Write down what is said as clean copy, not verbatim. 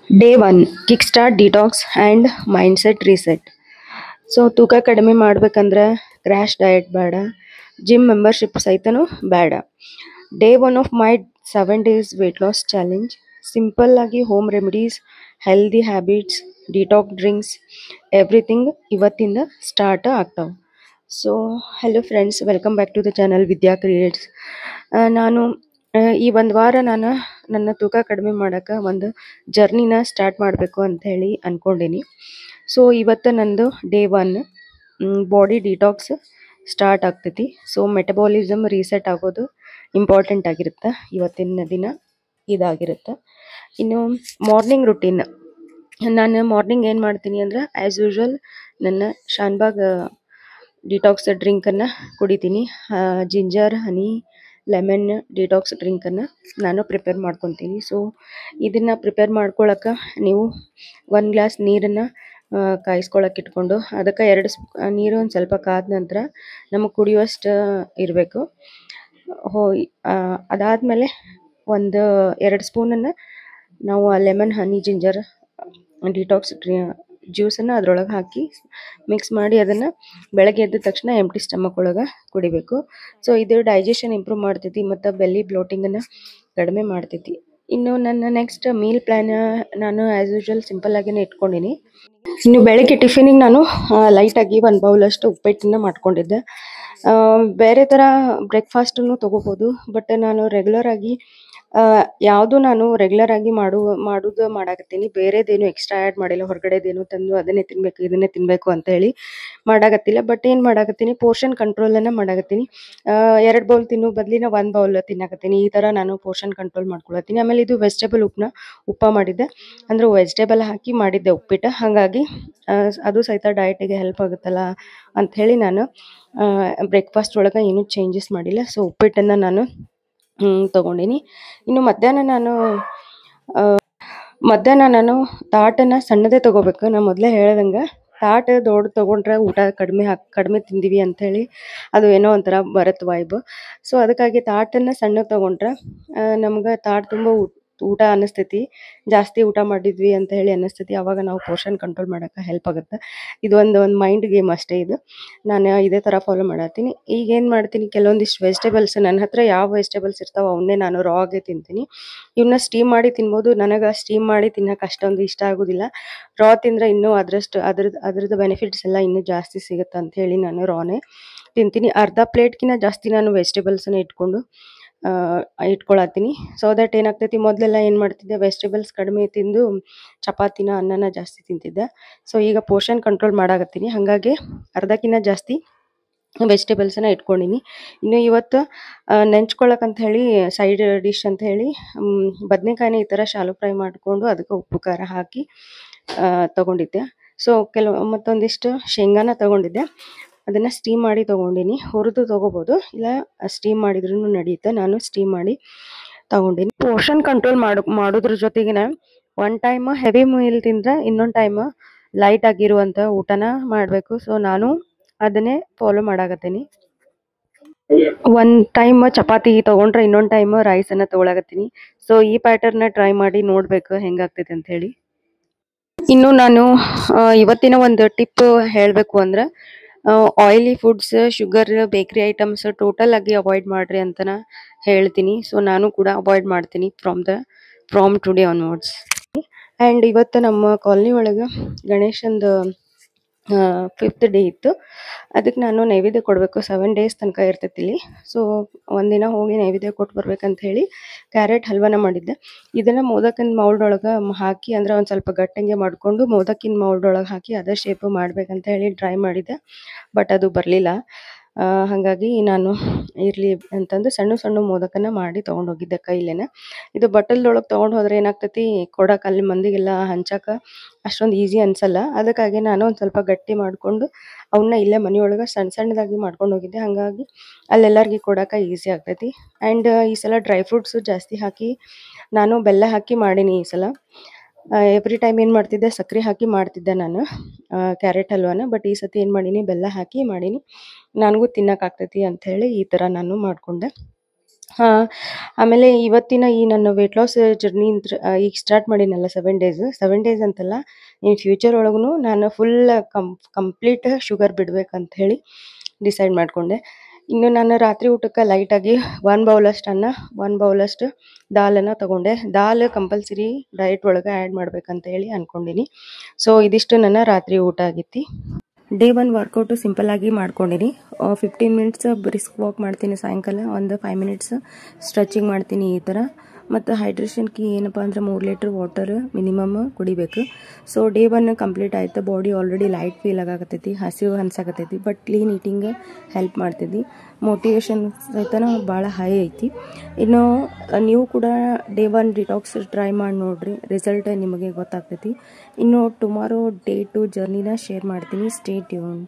Day 1 kickstart detox and mindset reset. So ತೂಕ ಕಡಿಮೆ ಮಾಡ್ಬೇಕಂದ್ರೆ ಕ್ರ್ಯಾಶ್ ಡಯಟ್ ಬೇಡ, ಜಿಮ್ ಮೆಂಬರ್‌ಶಿಪ್ ಸಹಿತನೂ ಬೇಡ. Day 1 of my 7 days weight loss challenge. Simple ಆಗಿ home remedies, healthy habits, detox drinks everything ಇವತ್ತಿಂದ start ಆಗ್ತಾವೆ. So hello friends, welcome back to the channel Vidya creates. ನಾನು ಈ ಒಂದು ವಾರ ನಾನು ನನ್ನ ತೂಕ ಕಡಿಮೆ ಮಾಡೋಕೆ ಒಂದು ಜರ್ನಿನ ಸ್ಟಾರ್ಟ್ ಮಾಡಬೇಕು ಅಂತ ಹೇಳಿ ಅಂದ್ಕೊಂಡೀನಿ. ಸೊ ಇವತ್ತು ನಂದು ಡೇ 1 ಬಾಡಿ ಡಿಟಾಕ್ಸ್ ಸ್ಟಾರ್ಟ್ ಆಗ್ತೈತಿ. ಸೊ ಮೆಟಬಾಲಿಸಮ್ ರೀಸೆಟ್ ಆಗೋದು ಇಂಪಾರ್ಟೆಂಟ್ ಆಗಿರುತ್ತೆ. ಇವತ್ತಿನ ದಿನ ಇದಾಗಿರುತ್ತೆ. ಇನ್ನು ಮಾರ್ನಿಂಗ್ ರುಟೀನ್, ನಾನು ಮಾರ್ನಿಂಗ್ ಏನು ಮಾಡ್ತೀನಿ ಅಂದ್ರೆ ಆ್ಯಸ್ ಯೂಶ್ವಲ್ ನನ್ನ ಶಾನ್ಭಾಗ್ ಡಿಟಾಕ್ಸ್ ಡ್ರಿಂಕನ್ನು ಕುಡಿತೀನಿ. ಜಿಂಜರ್, ಹನಿ, ಲೆಮನ್ ಡಿಟಾಕ್ಸ್ ಡ್ರಿಂಕನ್ನು ನಾನು ಪ್ರಿಪೇರ್ ಮಾಡ್ಕೊತೀನಿ. ಸೊ ಇದನ್ನು ಪ್ರಿಪೇರ್ ಮಾಡ್ಕೊಳಕ್ಕೆ ನೀವು 1 ಗ್ಲಾಸ್ ನೀರನ್ನು ಕಾಯಿಸ್ಕೊಳಕ್ಕೆ ಇಟ್ಕೊಂಡು ಅದಕ್ಕೆ 2 ನೀರು ಒಂದು ಸ್ವಲ್ಪ ಕಾದ ನಂತರ ನಮಗೆ ಕುಡಿಯುವಷ್ಟು ಇರಬೇಕು. ಅದಾದಮೇಲೆ ಒಂದು 2 ಸ್ಪೂನನ್ನು ನಾವು ಲೆಮನ್, ಹನಿ, ಜಿಂಜರ್ ಡಿಟಾಕ್ಸ್ ಜ್ಯೂಸನ್ನು ಅದರೊಳಗೆ ಹಾಕಿ ಮಿಕ್ಸ್ ಮಾಡಿ ಅದನ್ನು ಬೆಳಗ್ಗೆ ಎದ್ದ ತಕ್ಷಣ ಎಂಟಿ ಸ್ಟಮಕ್ ಒಳಗೆ ಕುಡಿಬೇಕು. ಸೊ ಇದು ಡೈಜೆಷನ್ ಇಂಪ್ರೂವ್ ಮಾಡ್ತೈತಿ ಮತ್ತು ಬೆಲ್ಲಿ ಬ್ಲೋಟಿಂಗನ್ನು ಕಡಿಮೆ ಮಾಡ್ತೈತಿ. ಇನ್ನು ನನ್ನ ನೆಕ್ಸ್ಟ್ ಮೀಲ್ ಪ್ಲ್ಯಾನ್ ನಾನು ಆ್ಯಸ್ ಯೂಶ್ವಲ್ ಸಿಂಪಲ್ಲಾಗಿಯೇ ಇಟ್ಕೊಂಡೀನಿ. ಇನ್ನು ಬೆಳಗ್ಗೆ ಟಿಫಿನಿಗೆ ನಾನು ಲೈಟಾಗಿ 1 ಬೌಲಷ್ಟು ಉಪ್ಪಿಟ್ಟನ್ನು ಮಾಡ್ಕೊಂಡಿದ್ದೆ. ಬೇರೆ ಥರ ಬ್ರೇಕ್ಫಾಸ್ಟನ್ನು ತೊಗೋಬೋದು, ಬಟ್ ನಾನು ರೆಗ್ಯುಲರಾಗಿ ನಾನು ರೆಗ್ಯುಲರಾಗಿ ಮಾಡೋದು ಮಾಡಾಕತ್ತೀನಿ. ಬೇರೆದೇನು ಎಕ್ಸ್ಟ್ರಾ ಆ್ಯಡ್ ಮಾಡಿಲ್ಲ, ಹೊರಗಡೆದೇನು ತಂದು ಅದನ್ನೇ ತಿನ್ನಬೇಕು ಇದನ್ನೇ ತಿನ್ನಬೇಕು ಅಂತ ಹೇಳಿ ಮಾಡಾಕತ್ತಿಲ್ಲ. ಬಟ್ ಏನು ಮಾಡಾಕತ್ತೀನಿ, ಪೋರ್ಷನ್ ಕಂಟ್ರೋಲನ್ನು ಮಾಡಾಕತ್ತೀನಿ. 2 ಬೌಲ್ ತಿನ್ನೋ ಬದಲಿನ 1 ಬೌಲ್ ತಿನ್ನಾಕತ್ತೀನಿ. ಈ ಥರ ನಾನು ಪೋರ್ಷನ್ ಕಂಟ್ರೋಲ್ ಮಾಡ್ಕೊಳತ್ತೀನಿ. ಆಮೇಲೆ ಇದು ವೆಜಿಟೇಬಲ್ ಉಪ್ಪ ಮಾಡಿದ್ದೆ, ಅಂದರೆ ವೆಜಿಟೇಬಲ್ ಹಾಕಿ ಮಾಡಿದ್ದೆ ಉಪ್ಪಿಟ್ಟು. ಹಾಗಾಗಿ ಅದು ಸಹಿತ ಡಯಟಿಗೆ ಹೆಲ್ಪ್ ಆಗುತ್ತಲ್ಲ ಅಂಥೇಳಿ ನಾನು ಬ್ರೇಕ್ಫಾಸ್ಟ್ ಒಳಗೆ ಏನೂ ಚೇಂಜಸ್ ಮಾಡಿಲ್ಲ. ಸೊ ಉಪ್ಪಿಟ್ಟನ್ನು ನಾನು ತೊಗೊಂಡೀನಿ. ಇನ್ನು ಮಧ್ಯಾಹ್ನ ನಾನು ತಾಟನ್ನು ಸಣ್ಣದೇ ತೊಗೋಬೇಕು. ನಾನು ಮೊದಲೇ ಹೇಳ್ದಂಗೆ ತಾಟ ದೊಡ್ಡ ತೊಗೊಂಡ್ರೆ ಊಟ ಕಡಿಮೆ ತಿಂದೀವಿ ಅಂಥೇಳಿ ಅದು ಏನೋ ಒಂಥರ ಬರುತ್ತೆ ವೈಬ್. ಸೊ ಅದಕ್ಕಾಗಿ ತಾಟನ್ನು ಸಣ್ಣಗೆ ತೊಗೊಂಡ್ರೆ ನಮ್ಗೆ ತಾಟ ತುಂಬ ಊಟ ಅನ್ನಿಸ್ತೈತಿ, ಜಾಸ್ತಿ ಊಟ ಮಾಡಿದ್ವಿ ಅಂತ ಹೇಳಿ ಅನ್ನಿಸ್ತೈತಿ. ಆವಾಗ ನಾವು ಪೋರ್ಷನ್ ಕಂಟ್ರೋಲ್ ಮಾಡೋಕ್ಕೆ ಹೆಲ್ಪ್ ಆಗುತ್ತೆ. ಇದು ಒಂದು ಮೈಂಡ್ ಗೇಮ್ ಅಷ್ಟೇ. ಇದು ನಾನು ಇದೇ ಥರ ಫಾಲೋ ಮಾಡತ್ತೀನಿ. ಈಗ ಏನು ಮಾಡ್ತೀನಿ, ಕೆಲವೊಂದಿಷ್ಟು ವೆಜಿಟೇಬಲ್ಸ್ ನನ್ನ ಹತ್ರ ಯಾವ ವೆಜಿಟೇಬಲ್ಸ್ ಇರ್ತಾವೆ ಅವನ್ನೇ ನಾನು ರಾ ಆಗೇ ತಿಂತೀನಿ. ಇವನ್ನ ಸ್ಟೀಮ್ ಮಾಡಿ ತಿನ್ಬೋದು. ನನಗೆ ಸ್ಟೀಮ್ ಮಾಡಿ ತಿನ್ನೋಕೆ ಅಷ್ಟೊಂದು ಇಷ್ಟ ಆಗೋದಿಲ್ಲ. ರಾ ತಿಂದರೆ ಇನ್ನೂ ಅದ್ರದ್ದು ಬೆನಿಫಿಟ್ಸ್ ಎಲ್ಲ ಇನ್ನೂ ಜಾಸ್ತಿ ಸಿಗುತ್ತೆ ಅಂಥೇಳಿ ನಾನು ರಾನೇ ತಿಂತೀನಿ. ಅರ್ಧ ಪ್ಲೇಟ್ಗಿಂತ ಜಾಸ್ತಿ ನಾನು ವೆಜಿಟೇಬಲ್ಸನ್ನ ಇಟ್ಕೊಳತ್ತೀನಿ. ಸೊ ದಟ್ ಏನಾಗ್ತೈತಿ, ಮೊದಲೆಲ್ಲ ಏನು ಮಾಡ್ತಿದ್ದೆ, ವೆಜಿಟೇಬಲ್ಸ್ ಕಡಿಮೆ ತಿಂದು ಚಪಾತಿನ ಅನ್ನನ ಜಾಸ್ತಿ ತಿಂತಿದ್ದೆ. ಸೊ ಈಗ ಪೋರ್ಷನ್ ಕಂಟ್ರೋಲ್ ಮಾಡಾಕತ್ತೀನಿ. ಹಾಗಾಗಿ ಅರ್ಧಕ್ಕಿಂತ ಜಾಸ್ತಿ ವೆಜಿಟೇಬಲ್ಸನ್ನು ಇಟ್ಕೊಂಡೀನಿ. ಇನ್ನು ಇವತ್ತು ನೆಂಚ್ಕೊಳಕ್ಕಂತ ಹೇಳಿ ಸೈಡ್ ಡಿಶ್ ಅಂತ ಹೇಳಿ ಬದನೆಕಾಯಿನ ಈ ಥರ ಶಾಲೋ ಫ್ರೈ ಮಾಡಿಕೊಂಡು ಅದಕ್ಕೆ ಉಪ್ಪು ಖಾರ ಹಾಕಿ ತೊಗೊಂಡಿದ್ದೆ. ಸೊ ಮತ್ತೊಂದಿಷ್ಟು ಶೇಂಗಾನ ತೊಗೊಂಡಿದ್ದೆ, ಅದನ್ನು ಸ್ಟೀಮ್ ಮಾಡಿ ತೊಗೊಂಡಿನಿ. ಹುರಿದು ತೊಗೋಬೋದು, ಇಲ್ಲ ಸ್ಟೀಮ್ ಮಾಡಿದ್ರೂ ನಡೆಯುತ್ತೆ. ನಾನು ಸ್ಟೀಮ್ ಮಾಡಿ ತೊಗೊಂಡಿನಿ. ಪೋರ್ಷನ್ ಕಂಟ್ರೋಲ್ ಮಾಡೋದ್ರ ಜೊತೆಗಿನ 1 ಟೈಮ್ ಹೆವಿ ಮೀಲ್ ತಿಂದರೆ ಇನ್ನೊಂದು ಟೈಮ್ ಲೈಟ್ ಆಗಿರುವಂಥ ಊಟನ ಮಾಡಬೇಕು. ಸೊ ನಾನು ಅದನ್ನೇ ಫಾಲೋ ಮಾಡಾಕತ್ತೀನಿ. 1 ಟೈಮ್ ಚಪಾತಿ ತೊಗೊಂಡ್ರೆ ಇನ್ನೊಂದು ಟೈಮ್ ರೈಸನ್ನು ತೊಗೊಳಕತ್ತೀನಿ. ಸೊ ಈ ಪ್ಯಾಟರ್ನ ಟ್ರೈ ಮಾಡಿ ನೋಡಬೇಕು ಹೆಂಗಾಗ್ತೈತೆ ಅಂಥೇಳಿ. ಇನ್ನು ನಾನು ಇವತ್ತಿನ ಒಂದು ಟಿಪ್ ಹೇಳಬೇಕು ಅಂದ್ರೆ, oily foods, sugar, bakery items total ಆಗಿ ಅವಾಯ್ಡ್ ಮಾಡಿರಿ ಅಂತ ಹೇಳ್ತೀನಿ. ಸೊ ನಾನು ಕೂಡ ಅವಾಯ್ಡ್ ಮಾಡ್ತೀನಿ ಫ್ರಾಮ್ ಟುಡೇ ಆನ್ವರ್ಡ್ಸ್. ಆ್ಯಂಡ್ ಇವತ್ತು ನಮ್ಮ ಕಾಲನಿ ಒಳಗೆ ಗಣೇಶಂದು 5th ಡೇ ಇತ್ತು. ಅದಕ್ಕೆ ನಾನು ನೈವೇದ್ಯ ಕೊಡಬೇಕು. 7 ಡೇಸ್ ತನಕ ಇರ್ತೈತಿ ಇಲ್ಲಿ. ಸೊ ಒಂದಿನ ಹೋಗಿ ನೈವೇದ್ಯ ಕೊಟ್ಟು ಬರ್ಬೇಕಂತ ಹೇಳಿ ಕ್ಯಾರೆಟ್ ಹಲ್ವಾನ ಮಾಡಿದ್ದೆ. ಇದನ್ನು ಮೋದಕಿನ ಮೌಲ್ಡ್ ಒಳಗೆ ಹಾಕಿ, ಅಂದರೆ ಒಂದು ಸ್ವಲ್ಪ ಗಟ್ಟಂಗೆ ಮಾಡಿಕೊಂಡು ಮೋದಕಿನ ಮೌಲ್ಡ್ ಒಳಗೆ ಹಾಕಿ ಅದೇ ಶೇಪ್ ಮಾಡ್ಬೇಕಂತ ಹೇಳಿ ಟ್ರೈ ಮಾಡಿದ್ದೆ. ಬಟ್ ಅದು ಬರಲಿಲ್ಲ. ಹಾಗಾಗಿ ನಾನು ಇರಲಿ ಅಂತಂದು ಸಣ್ಣ ಮೋದಕನ ಮಾಡಿ ತೊಗೊಂಡೋಗಿದ್ದೆ ಕೈಲೇನೆ. ಇದು ಬಟ್ಟಲ್ದೊಳಗೆ ತೊಗೊಂಡು ಹೋದ್ರೆ ಏನಾಗ್ತೈತಿ, ಕೊಡಕ್ಕೆ ಅಲ್ಲಿ ಮಂದಿಗೆಲ್ಲ ಹಂಚಕ್ಕೆ ಅಷ್ಟೊಂದು ಈಸಿ ಅನಿಸಲ್ಲ. ಅದಕ್ಕಾಗಿ ನಾನು ಒಂದು ಸ್ವಲ್ಪ ಗಟ್ಟಿ ಮಾಡಿಕೊಂಡು ಅವನ್ನ ಇಲ್ಲೇ ಮನೆಯೊಳಗೆ ಸಣ್ಣದಾಗಿ ಮಾಡ್ಕೊಂಡು ಹೋಗಿದ್ದೆ. ಹಾಗಾಗಿ ಅಲ್ಲೆಲ್ಲರಿಗೂ ಕೊಡೋಕೆ ಈಸಿ ಆಗ್ತೈತಿ. ಆ್ಯಂಡ್ ಈ ಸಲ ಡ್ರೈ ಫ್ರೂಟ್ಸು ಜಾಸ್ತಿ ಹಾಕಿ ನಾನು ಬೆಲ್ಲ ಹಾಕಿ ಮಾಡೀನಿ ಈ ಸಲ. ಎವ್ರಿ ಟೈಮ್ ಏನು ಮಾಡ್ತಿದ್ದೆ, ಸಕ್ಕರೆ ಹಾಕಿ ಮಾಡ್ತಿದ್ದೆ ನಾನು ಕ್ಯಾರೆಟ್ ಹಲ್ವಾನ. ಬಟ್ ಈ ಸತಿ ಏನು ಮಾಡೀನಿ, ಬೆಲ್ಲ ಹಾಕಿ ಮಾಡೀನಿ. ನನಗೂ ತಿನ್ನೋಕ್ಕಾಗ್ತೈತಿ ಅಂಥೇಳಿ ಈ ಥರ ನಾನು ಮಾಡಿಕೊಂಡೆ. ಹಾಂ. ಆಮೇಲೆ ಇವತ್ತಿನ ಈ ನನ್ನ ವೇಟ್ ಲಾಸ್ ಜರ್ನಿ ಈಗ ಸ್ಟಾರ್ಟ್ ಮಾಡೀನಲ್ಲ 7 ಡೇಸ್, 7 ಡೇಸ್ ಅಂತಲ್ಲ, ಇನ್ ಫ್ಯೂಚರ್ ಒಳಗೂ ನಾನು ಫುಲ್ ಕಂಪ್ಲೀಟ್ ಶುಗರ್ ಬಿಡ್ಬೇಕಂತ ಹೇಳಿ ಡಿಸೈಡ್ ಮಾಡ್ಕೊಂಡೆ. ಇನ್ನು ನಾನು ರಾತ್ರಿ ಊಟಕ್ಕೆ ಲೈಟಾಗಿ 1 ಬೌಲಷ್ಟು ಅನ್ನ, 1 ಬೌಲಷ್ಟು ದಾಲನ್ನು ತಗೊಂಡೆ. ದಾಲ್ ಕಂಪಲ್ಸರಿ ಡಯಟ್ ಒಳಗೆ ಆ್ಯಡ್ ಮಾಡ್ಬೇಕಂತ ಹೇಳಿ ಅಂದ್ಕೊಂಡೀನಿ. ಸೊ ಇದಿಷ್ಟು ನನ್ನ ರಾತ್ರಿ ಊಟ ಆಗೈತಿ. ಡೇ 1 ವರ್ಕೌಟು ಸಿಂಪಲ್ಲಾಗಿ ಮಾಡ್ಕೊಂಡಿನಿ. 15 ಮಿನಿಟ್ಸ್ ಬ್ರಿಸ್ಕ್ ವಾಕ್ ಮಾಡ್ತೀನಿ ಸಾಯಂಕಾಲ, ಒಂದು 5 ಮಿನಿಟ್ಸ್ ಸ್ಟ್ರೆಚಿಂಗ್ ಮಾಡ್ತೀನಿ ಈ ಥರ. ಮತ್ತು ಹೈಡ್ರೇಷನ್ಗೆ ಏನಪ್ಪ ಅಂದ್ರೆ 3 ಲೀಟ್ರ್ ವಾಟರ್ ಮಿನಿಮಮ್ ಕುಡಿಬೇಕು. ಸೊ ಡೇ 1 ಕಂಪ್ಲೀಟ್ ಆಯಿತು. ಬಾಡಿ ಆಲ್ರೆಡಿ ಲೈಟ್ ಫೀಲ್ ಆಗಾಕತ್ತೈತಿ, ಹಸಿವು ಅನ್ಸಾಕತ್ತೈತಿ, ಬಟ್ ಕ್ಲೀನ್ ಈಟಿಂಗ್ ಹೆಲ್ಪ್ ಮಾಡ್ತೈತಿ. ಮೋಟಿವೇಶನ್ ಸಹಿತ ಭಾಳ ಹೈ ಐತಿ. ಇನ್ನು ನೀವು ಕೂಡ ಡೇ 1 ಡಿಟಾಕ್ಸ್ ಟ್ರೈ ಮಾಡಿ ನೋಡ್ರಿ, ರಿಸಲ್ಟ್ ನಿಮಗೆ ಗೊತ್ತಾಗ್ತೈತಿ. ಇನ್ನು ಟುಮಾರೋ ಡೇ 2 ಜರ್ನಿನ ಶೇರ್ ಮಾಡ್ತೀನಿ. Stay tuned.